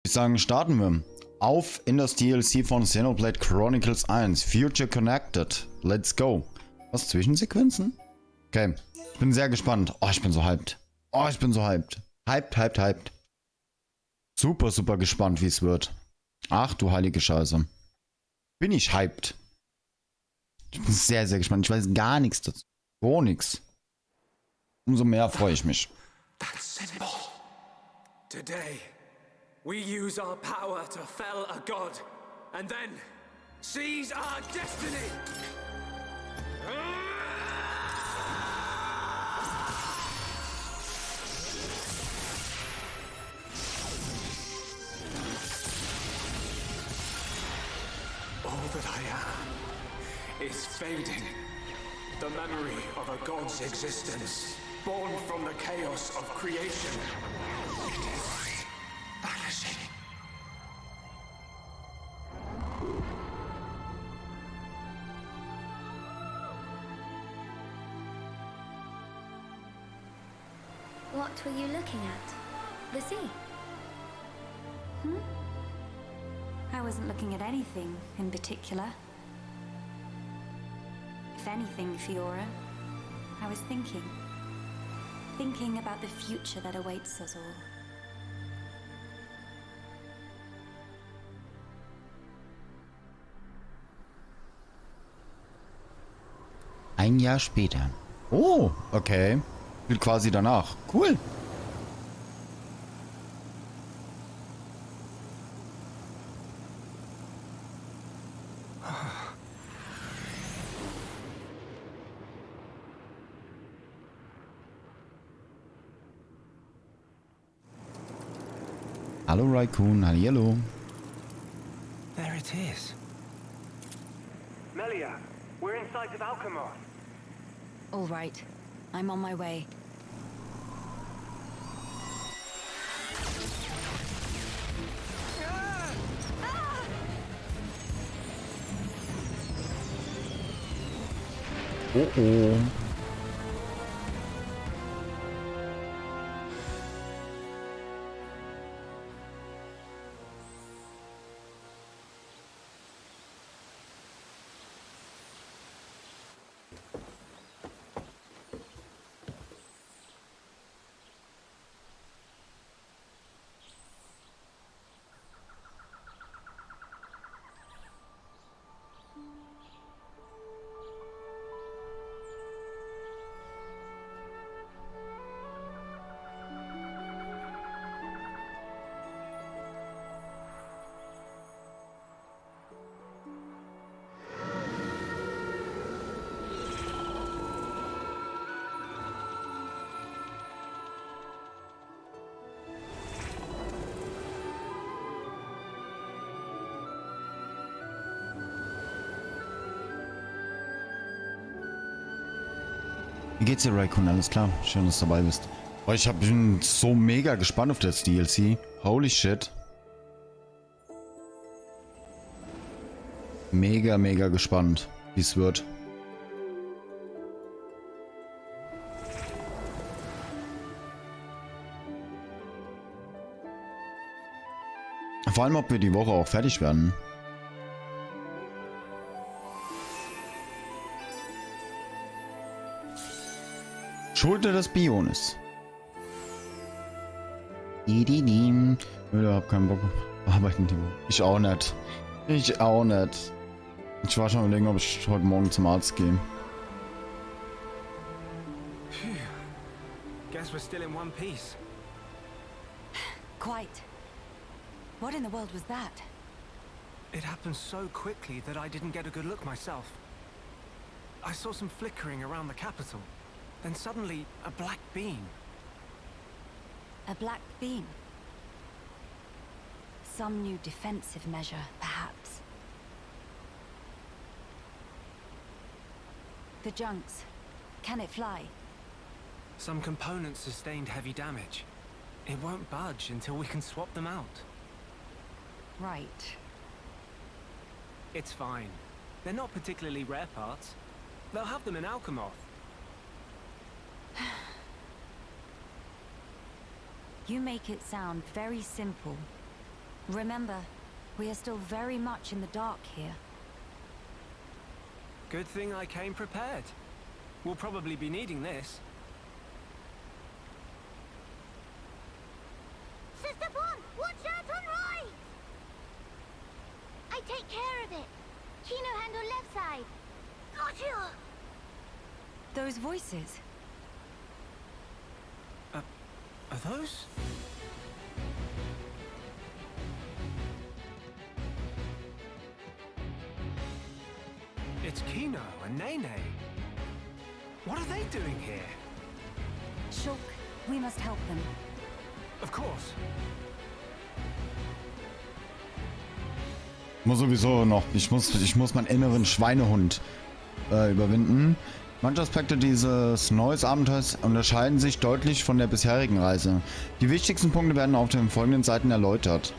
Ich sagen, starten wir. Auf in das DLC von Xenoblade Chronicles 1. Future Connected. Let's go. Was, Zwischensequenzen? Okay. Ich bin sehr gespannt. Oh, ich bin so hyped. Oh, ich bin so hyped. Hyped. Super, super gespannt, wie es wird. Ach du heilige Scheiße. Bin ich hyped. Ich bin sehr, sehr gespannt. Ich weiß gar nichts dazu. Gar nichts. Umso mehr freue ich mich. That's simple. Today, we use our power to fell a god, and then seize our destiny. All that I am is fading. The memory of a god's existence, born from the chaos of creation. It is vanishing. What were you looking at? The sea? I wasn't looking at anything in particular. If anything, Fiora, I was thinking. Thinking about the future that awaits us all. Ein Jahr später. Oh, okay. Spielt quasi danach. Cool. Hallo Raikun, hallo. There it is. Melia, we're in sight of Alchemoth. All right, I'm on my way. Oh oh. Wie geht's dir, Raikun? Alles klar? Schön, dass du dabei bist. Oh, bin so mega gespannt auf das DLC. Holy shit. Mega gespannt, wie es wird. Vor allem, ob wir die Woche auch fertig werden. Schulter des Bionis. Ich hab keinen Bock auf Arbeiten. Ich auch nicht. Ich war schon überlegen, ob ich heute Morgen zum Arzt gehe. Guess we're still in one piece. Quite. What in the world was that? It happened so quickly that I didn't get a good look myself. I saw some flickering around the capital. Then suddenly, a black beam. A black beam? Some new defensive measure, perhaps. The junks. Can it fly? Some components sustained heavy damage. It won't budge until we can swap them out. Right. It's fine. They're not particularly rare parts. They'll have them in Alchemoth. You make it sound very simple. Remember, we are still very much in the dark here. Good thing I came prepared. We'll probably be needing this. Sister Bon, watch out on right! I take care of it. Kino handle left side. Got you! Those voices. Are those? It's Kino and Nene. What are they doing here? Shulk, we must help them. Of course. Muss sowieso noch. Ich muss meinen inneren Schweinehund überwinden. Manche Aspekte dieses neuen Abenteuers unterscheiden sich deutlich von der bisherigen Reise. Die wichtigsten Punkte werden auf den folgenden Seiten erläutert.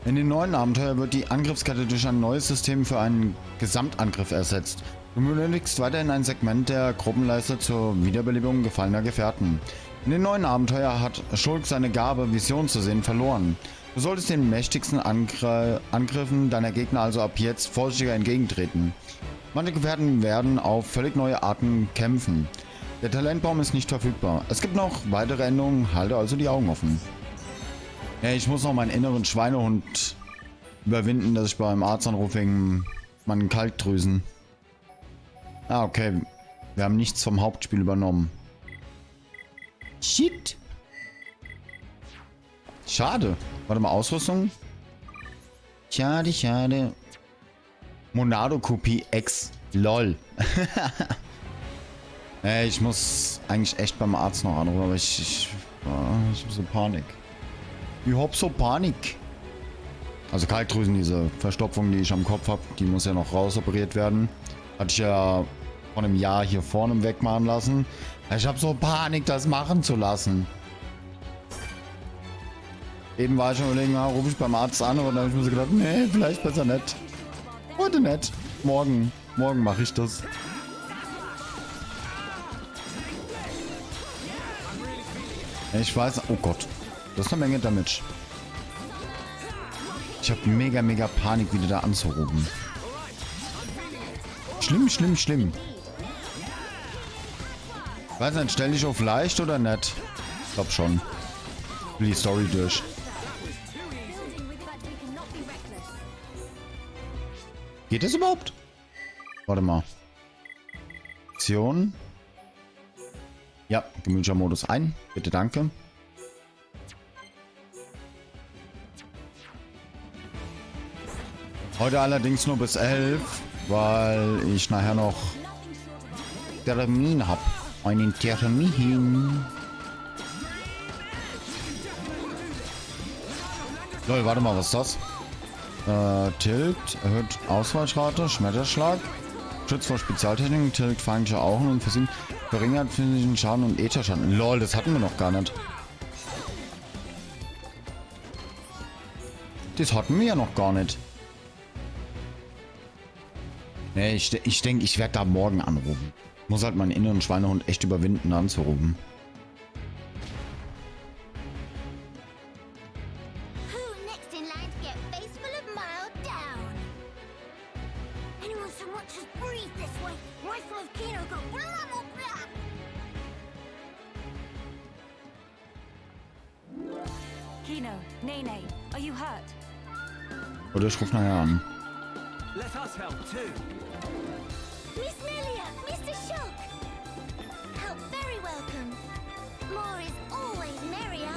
In den neuen Abenteuer wird die Angriffskette durch ein neues System für einen Gesamtangriff ersetzt. Du benötigst weiterhin ein Segment der Gruppenleiste zur Wiederbelebung gefallener Gefährten. In den neuen Abenteuer hat Shulk seine Gabe, Vision zu sehen, verloren. Du solltest den mächtigsten Angriffen deiner Gegner also ab jetzt vorsichtiger entgegentreten. Manche Gefährten werden auf völlig neue Arten kämpfen. Der Talentbaum ist nicht verfügbar. Es gibt noch weitere Änderungen, halte also die Augen offen. Ja, ich muss noch meinen inneren Schweinehund überwinden, dass ich beim Arzt anrufe wegen meinen Kalkdrüsen. Ah, okay. Wir haben nichts vom Hauptspiel übernommen. Shit. Schade. Warte mal, Ausrüstung? Schade, schade. Monado-Kopie X. LOL. Ich muss eigentlich echt beim Arzt noch anrufen, aber ich hab so Panik. Ich hab so Panik. Also Kalkdrüsen, diese Verstopfung, die ich am Kopf habe, die muss ja noch rausoperiert werden. Hatte ich ja vor einem Jahr hier vorne wegmachen lassen. Ich habe so Panik, das machen zu lassen. Eben war ich schon überlegen, rufe ich beim Arzt an, und dann habe ich mir so gedacht, nee, vielleicht besser nicht. Heute nicht. Morgen mache ich das. Ich weiß, oh Gott. Das ist eine Menge Damage. Ich habe mega Panik, wieder da anzurufen. Schlimm. Weiß nicht, stell dich auf leicht oder nicht? Ich glaub schon. Ich will die Story durch. Geht das überhaupt? Warte mal. Option. Ja, gemütlicher Modus ein. Bitte, danke. Heute allerdings nur bis 11, weil ich nachher noch Termin habe. Einen Termin. Lol, warte mal, was ist das? Tilt, erhöht Ausweichrate, Schmetterschlag, schützt vor Spezialtechniken, tilgt feindliche Augen und verringert physischen Schaden und Ätherschaden. Lol, das hatten wir noch gar nicht. Das hatten wir ja noch gar nicht. Nee, ich denke, ich werde da morgen anrufen. Muss halt meinen inneren Schweinehund echt überwinden, anzurufen. Kino, Nene, are you hurt? Oder ich rufe nachher an. Let us help too. Miss Melia, Mr. Shulk. Help very welcome. More is always merrier.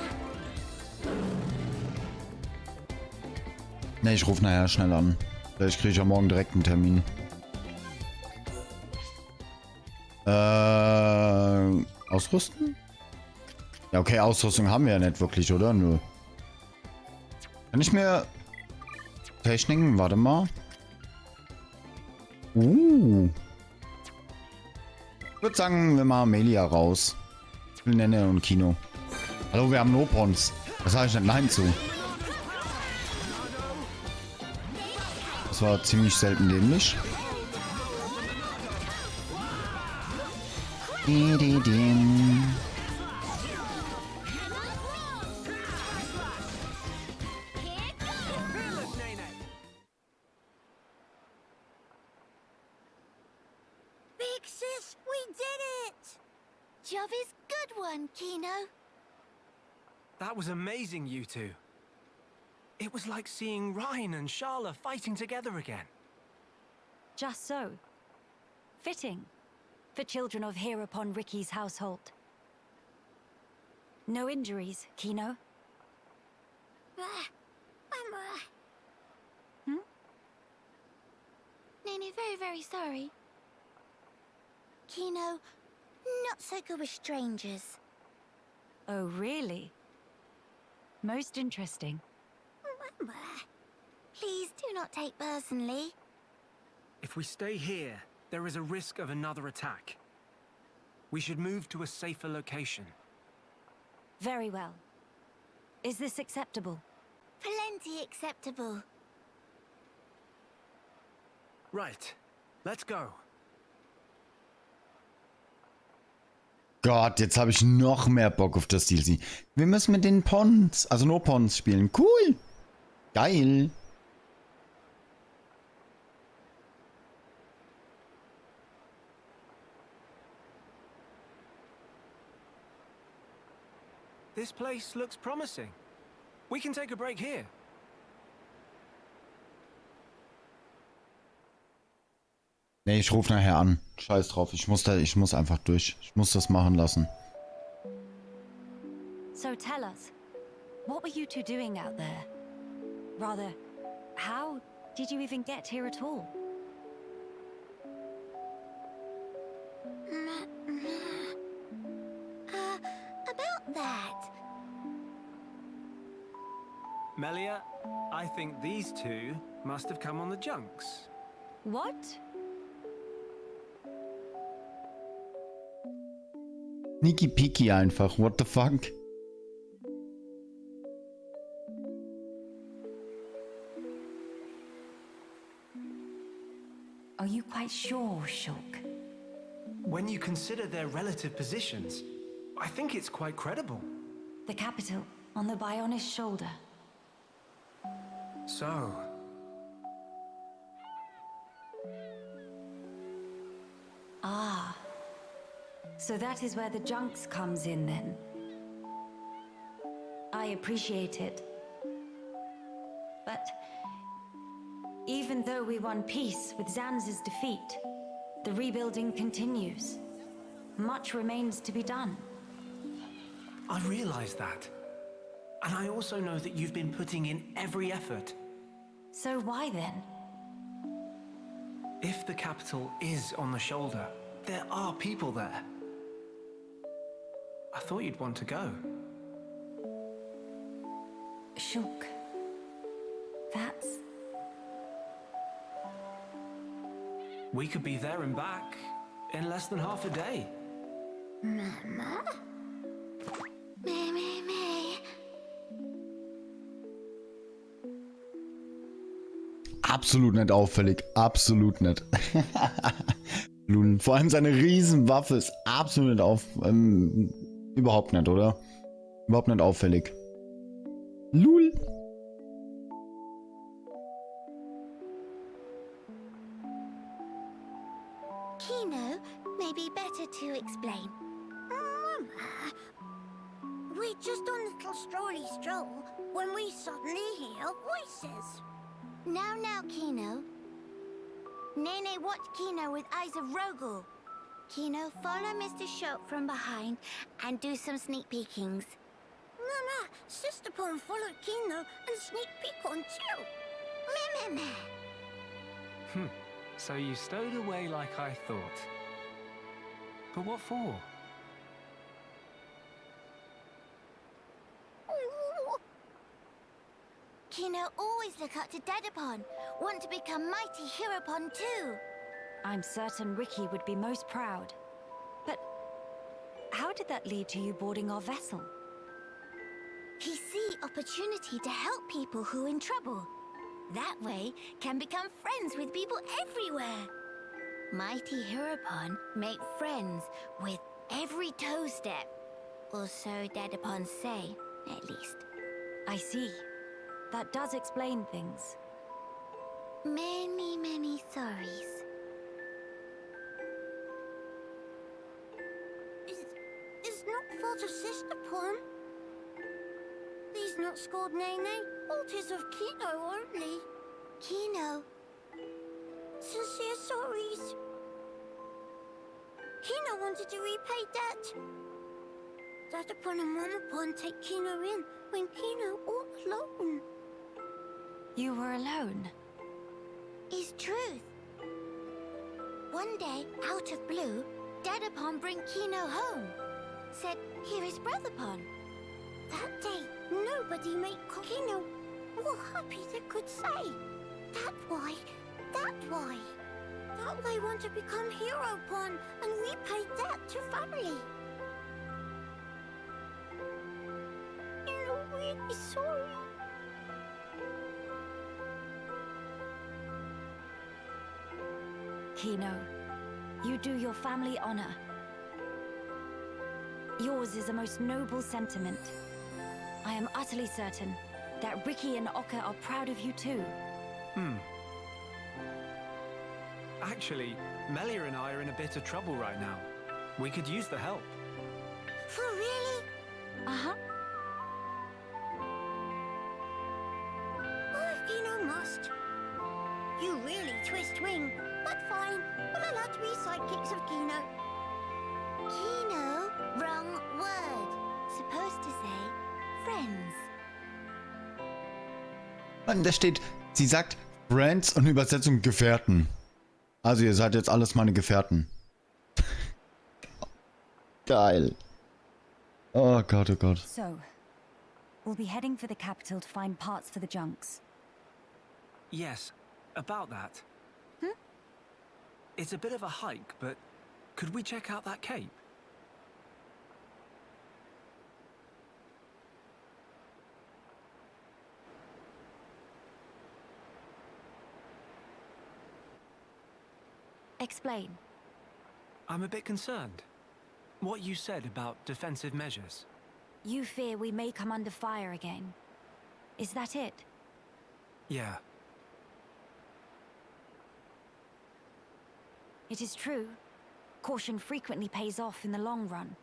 Ne, ich rufe nachher schnell an. Vielleicht kriege ich ja morgen direkt einen Termin. Ausrüsten? Ja, okay, Ausrüstung haben wir ja nicht wirklich, oder? Nö. Kann ich mir Techniken, warte mal. Ich würde sagen, wir machen Melia raus. Ich will Nenne und Kino. Hallo, wir haben Nopons. Das sage ich nicht Nein zu. Das war ziemlich selten dämlich. Yes, we did it! Job is good one, Kino. That was amazing, you two. It was like seeing Ryan and Sharla fighting together again. Just so. Fitting. For children of hereupon Ricky's household. No injuries, Kino? Hmm? Nene, very, very sorry. Kino, not so good with strangers. Oh, really? Most interesting. Please do not take personally. If we stay here, there is a risk of another attack. We should move to a safer location. Very well. Is this acceptable? Plenty acceptable. Right. Let's go. Gott, jetzt habe ich noch mehr Bock auf das DLC. Wir müssen mit den Pons, also nur Pons spielen. Cool. Geil. This place looks promising. We can take a break here. Nee, ich rufe nachher an. Scheiß drauf. Ich muss einfach durch. Ich muss das machen lassen. So tell us, what were you two doing out there? Rather, how did you even get here at all? About that. Melia, I think these two must have come on the junks. What? Sneaky peaky einfach. What the fuck? Are you quite sure, Shulk? When you consider their relative positions, I think it's quite credible. The capital on the Bionis shoulder. So, Ah. So that is where the junks comes in then. I appreciate it. But even though we won peace with Zanz's defeat, the rebuilding continues. Much remains to be done. I realize that. And I also know that you've been putting in every effort. So why then? If the capital is on the shoulder, there are people there. I thought you'd want to go. Shulk. That's... We could be there and back in less than half a day. Mama? Me. Absolut nicht auffällig. Absolut nicht. Lul. Vor allem seine Riesenwaffe ist absolut nicht überhaupt nicht, oder? Überhaupt nicht auffällig. Lul. Kino, maybe better to explain. We're just on a little strolly stroll when we suddenly hear voices. Now, Kino. Nene watched Kino with eyes of Rogel. Kino, follow Mr. Shulk from behind and do some sneak peekings. Mama, Sister Pon followed Kino and sneak peek on too. Meh. So you stowed away like I thought. But what for? Kino always look up to Dedapon. Want to become mighty Heropon too. I'm certain Ricky would be most proud. But how did that lead to you boarding our vessel? He see opportunity to help people who in trouble. That way can become friends with people everywhere. Mighty Heropon make friends with every toe step. Or so Dedapon say, at least. I see. That does explain things. Many sorries. not scored Nene. All 'tis of Kino only. Kino, Sincere sorries. Kino wanted to repay debt. Dad upon and Mom upon take Kino in when Kino all alone. You were alone? is truth. One day, out of blue, Dadapon bring Kino home. Said, here is Brotherpon. That day, nobody made Kino more happy they could say. That why. That way want to become Hero Pon and repay debt to family. You're really sorry. Kino, you do your family honor. Yours is a most noble sentiment. I am utterly certain that Ricky and Oka are proud of you too. Actually, Melia and I are in a bit of trouble right now. We could use the help. For really? Uh-huh. Oh, if Kino must. You really twist wing. But fine, we'll allow to be sidekicks of Kino. Kino? Wrong word. Supposed to say friends. Mann, da steht, sie sagt Friends und Übersetzung Gefährten. Also ihr seid jetzt alles meine Gefährten. Geil. Oh Gott, oh Gott. So, we'll be heading for the capital to find parts for the junks. Yes, about that. It's a bit of a hike, but could we check out that cape? Explain. I'm a bit concerned. What you said about defensive measures. You fear we may come under fire again. Is that it? Yeah. It is true. Caution frequently pays off in the long run.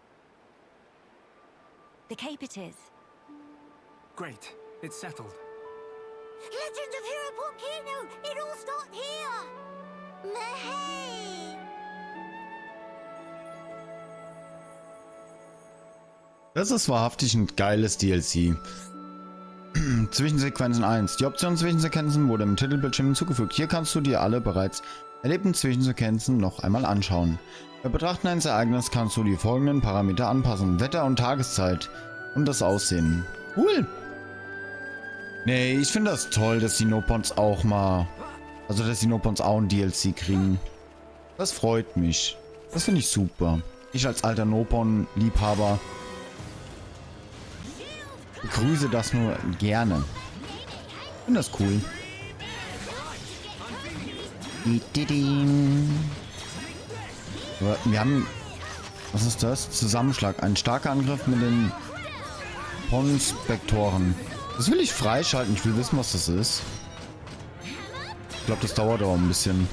The cape it is. Great. It's settled. Legend of Hero Pon Kino! It all starts here! Mahey! Das ist wahrhaftig ein geiles DLC. Zwischensequenzen 1. Die Option Zwischensequenzen wurde im Titelbildschirm hinzugefügt. Hier kannst du dir alle bereits erlebten Zwischensequenzen noch einmal anschauen. Bei Betrachten eines Ereignisses kannst du die folgenden Parameter anpassen. Wetter und Tageszeit und das Aussehen. Cool! Nee, ich finde das toll, dass die Nopons auch mal... Also, dass die Nopons auch ein DLC kriegen. Das freut mich. Das finde ich super. Ich als alter Nopon-Liebhaber begrüße das nur gerne. Ich finde das cool. Aber wir haben... Was ist das? Zusammenschlag. Ein starker Angriff mit den Ponspektoren. Das will ich freischalten. Ich will wissen, was das ist. Ich glaube, das dauert auch ein bisschen.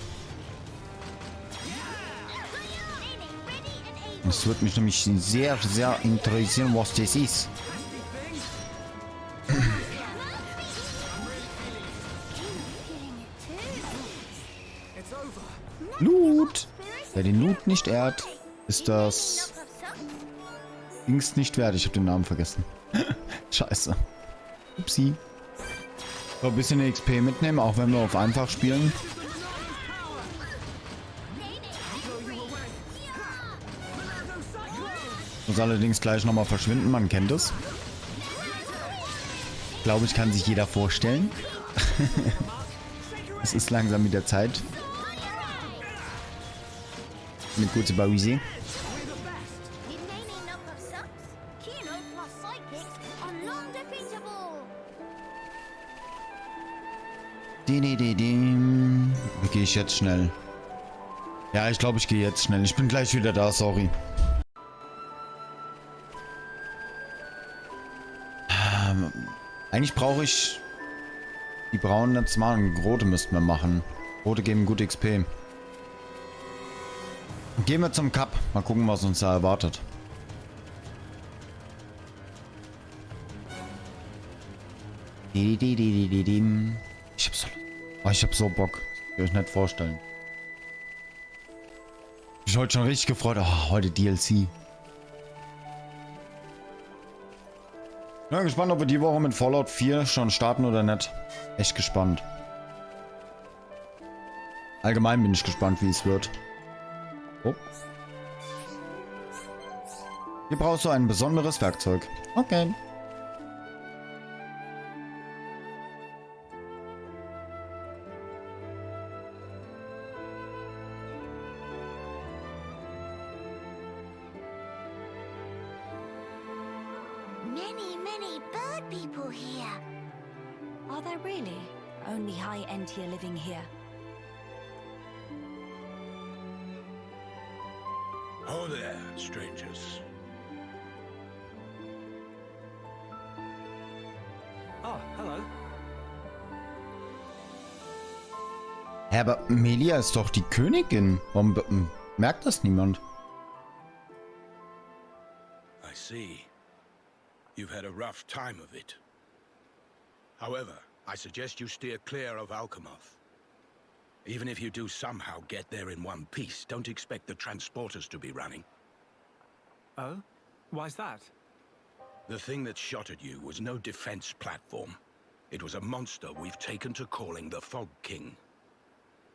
Es wird mich nämlich sehr, sehr interessieren, was das ist. Loot! Wer den Loot nicht ehrt, ist das Dings nicht wert. Ich habe den Namen vergessen. Scheiße. Upsi. So, ein bisschen XP mitnehmen, auch wenn wir auf einfach spielen. Muss allerdings gleich nochmal verschwinden, man kennt es. Ich glaube, ich kann sich jeder vorstellen. Es ist langsam mit der Zeit. Eine kurze Pause. Wie gehe ich jetzt schnell? Ja, ich glaube, ich gehe jetzt schnell. Ich bin gleich wieder da, sorry. Eigentlich brauche ich die braunen jetzt machen. Rote müssten wir machen. Rote geben gut XP. Gehen wir zum Cup. Mal gucken, was uns da erwartet. Ich hab so Bock. Kann ich nicht vorstellen. Ich bin heute schon richtig gefreut. Oh, heute DLC. Ja, gespannt, ob wir die Woche mit Fallout 4 schon starten oder nicht. Echt gespannt. Allgemein bin ich gespannt, wie es wird. Oh. Hier brauchst du ein besonderes Werkzeug. Okay. Many bird people here. Are there really only high-end tier living here? Oh there, strangers. Oh, hello. Hä, aber Melia ist doch die Königin. Warum merkt das niemand? I see. You've had a rough time of it. However, I suggest you steer clear of Alchemoth. Even if you do somehow get there in one piece, don't expect the transporters to be running. Oh? Why's that? The thing that shot at you was no defense platform. It was a monster we've taken to calling the Fog King.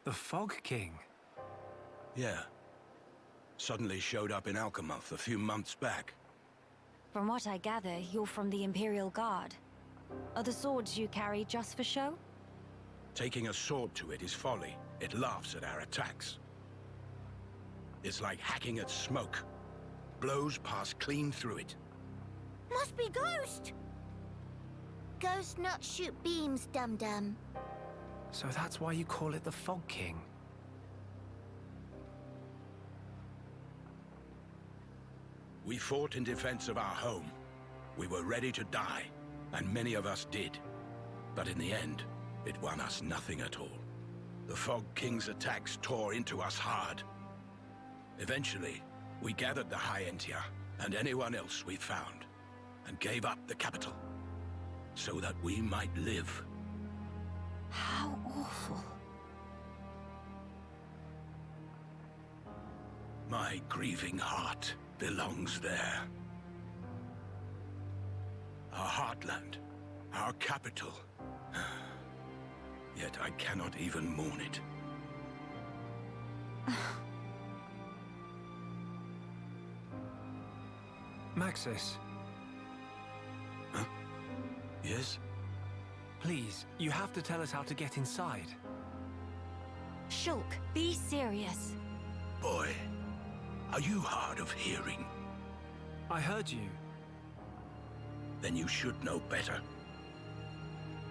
The Fog King? Yeah. Suddenly showed up in Alchemoth a few months back. From what I gather, you're from the Imperial Guard. Are the swords you carry just for show? Taking a sword to it is folly. It laughs at our attacks. It's like hacking at smoke. Blows pass clean through it. Must be Ghost. Ghosts not shoot beams, dum-dum. So that's why you call it the Fog King? We fought in defense of our home. We were ready to die, and many of us did. But in the end, it won us nothing at all. The Fog King's attacks tore into us hard. Eventually, we gathered the High Entia and anyone else we found, and gave up the capital, so that we might live. How awful. My grieving heart belongs there. Our heartland, our capital. Yet I cannot even mourn it. Maxis, Huh? Yes? please, you have to tell us how to get inside. Shulk, be serious. Boy, are you hard of hearing? I heard you. Then you should know better.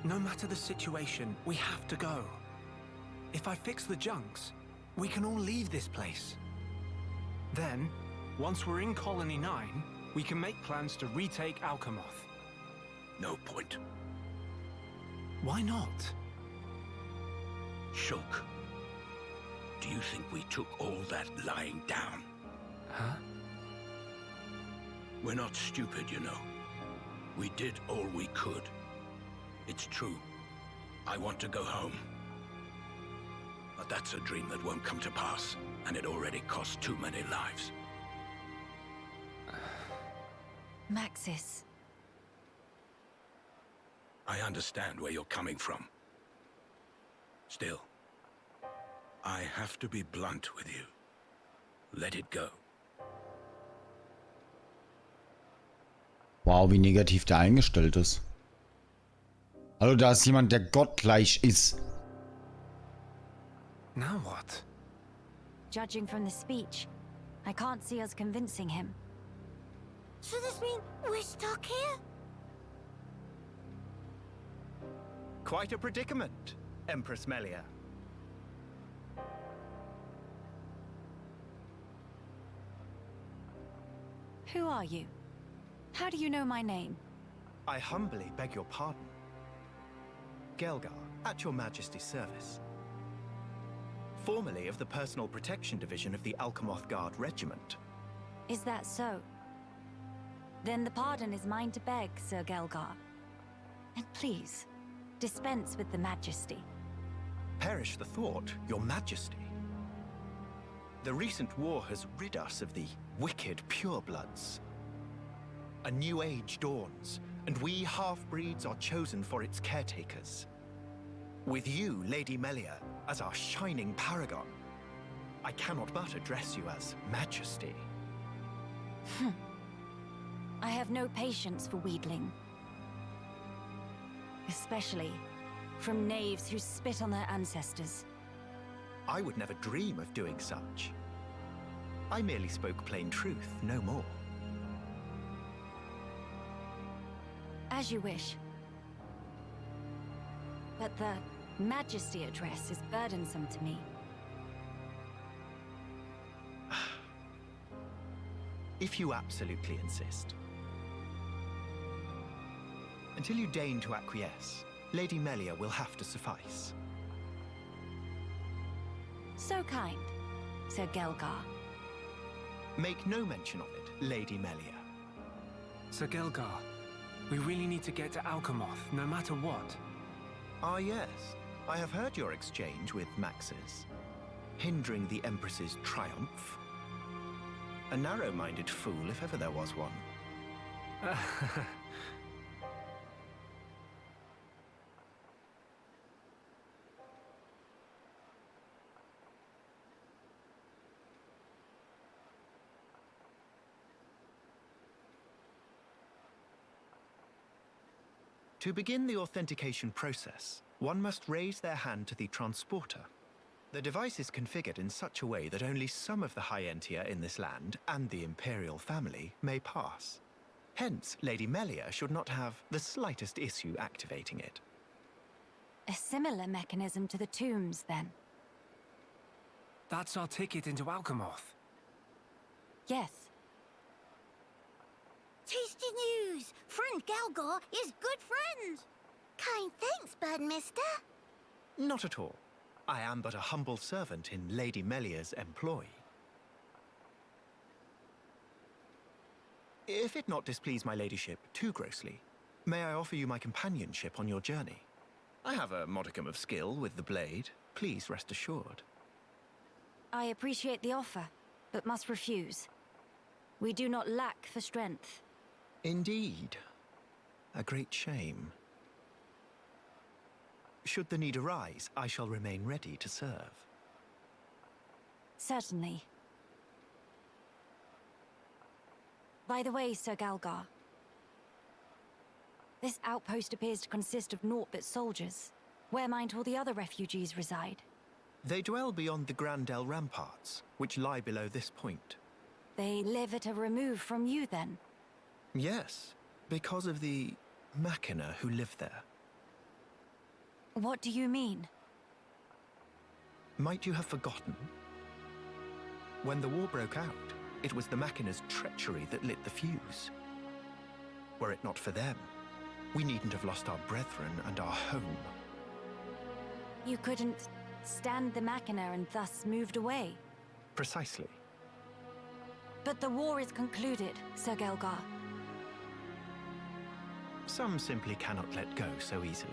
No matter the situation, we have to go. If I fix the junks, we can all leave this place. Then, once we're in Colony 9, we can make plans to retake Alchemoth. No point. Why not? Shulk, do you think we took all that lying down? Huh? We're not stupid, you know. We did all we could. It's true. I want to go home. But that's a dream that won't come to pass, and it already cost too many lives. Maxis. I understand where you're coming from. Still, I have to be blunt with you. Let it go. Wow, wie negativ der eingestellt ist. Hallo, da ist jemand, der gottgleich ist. Now what? Judging from the speech, I can't see us convincing him. So this mean we're stuck here? Quite a predicament, Empress Melia. Who are you? How do you know my name? I humbly beg your pardon. Gelgar, at your Majesty's service. Formerly of the Personal Protection Division of the Alchemoth Guard Regiment. Is that so? Then the pardon is mine to beg, Sir Gelgar. And please, dispense with the majesty. Perish the thought, your majesty. The recent war has rid us of the wicked purebloods. A new age dawns, and we half-breeds are chosen for its caretakers. With you, Lady Melia, as our shining paragon, I cannot but address you as Majesty. I have no patience for wheedling. Especially from knaves who spit on their ancestors. I would never dream of doing such. I merely spoke plain truth, no more. As you wish. But the Majesty address is burdensome to me. If you absolutely insist. Until you deign to acquiesce, Lady Melia will have to suffice. So kind, Sir Gelgar. Make no mention of it, Lady Melia. Sir Gelgar, we really need to get to Alchemoth, no matter what. Ah yes, I have heard your exchange with Maxis. Hindering the Empress's triumph. A narrow-minded fool, if ever there was one. To begin the authentication process, one must raise their hand to the transporter. The device is configured in such a way that only some of the high entier in this land and the Imperial family may pass. Hence, Lady Melia should not have the slightest issue activating it. A similar mechanism to the tombs, then? That's our ticket into Alchemoth. Yes. Tasty news! Friend Galgar is good friends! Kind thanks, Birdmister. Not at all. I am but a humble servant in Lady Melia's employ. If it not displease my ladyship too grossly, may I offer you my companionship on your journey? I have a modicum of skill with the blade. Please rest assured. I appreciate the offer, but must refuse. We do not lack for strength. Indeed. A great shame. Should the need arise, I shall remain ready to serve. Certainly. By the way, Sir Galgar, this outpost appears to consist of naught but soldiers. Where might all the other refugees reside? They dwell beyond the Grandel ramparts, which lie below this point. They live at a remove from you, then? Yes, because of the Machina who live there. What do you mean? Might you have forgotten? When the war broke out, it was the Machina's treachery that lit the fuse. Were it not for them, we needn't have lost our brethren and our home. You couldn't stand the Machina and thus moved away? Precisely. But the war is concluded, Sir Gelgar. Some simply cannot let go so easily.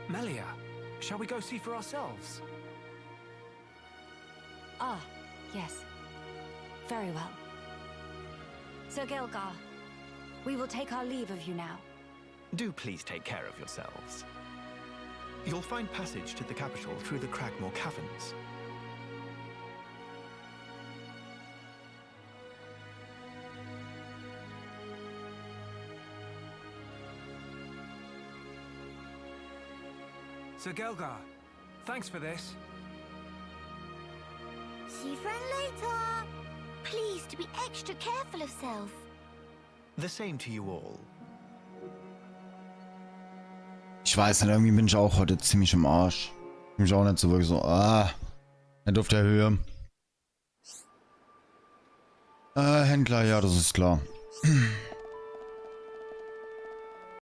Melia, shall we go see for ourselves? Ah, yes. Very well. Sir Gelgar, we will take our leave of you now. Do please take care of yourselves. You'll find passage to the capital through the Cragmore Caverns. Sir Gelgar, thanks for this. See friend later! Please to be extra careful of self. The same to you all. Ich weiß nicht, irgendwie bin ich auch heute ziemlich im Arsch. Bin ich auch nicht so wirklich so, nicht auf der Höhe. Händler, ja, das ist klar.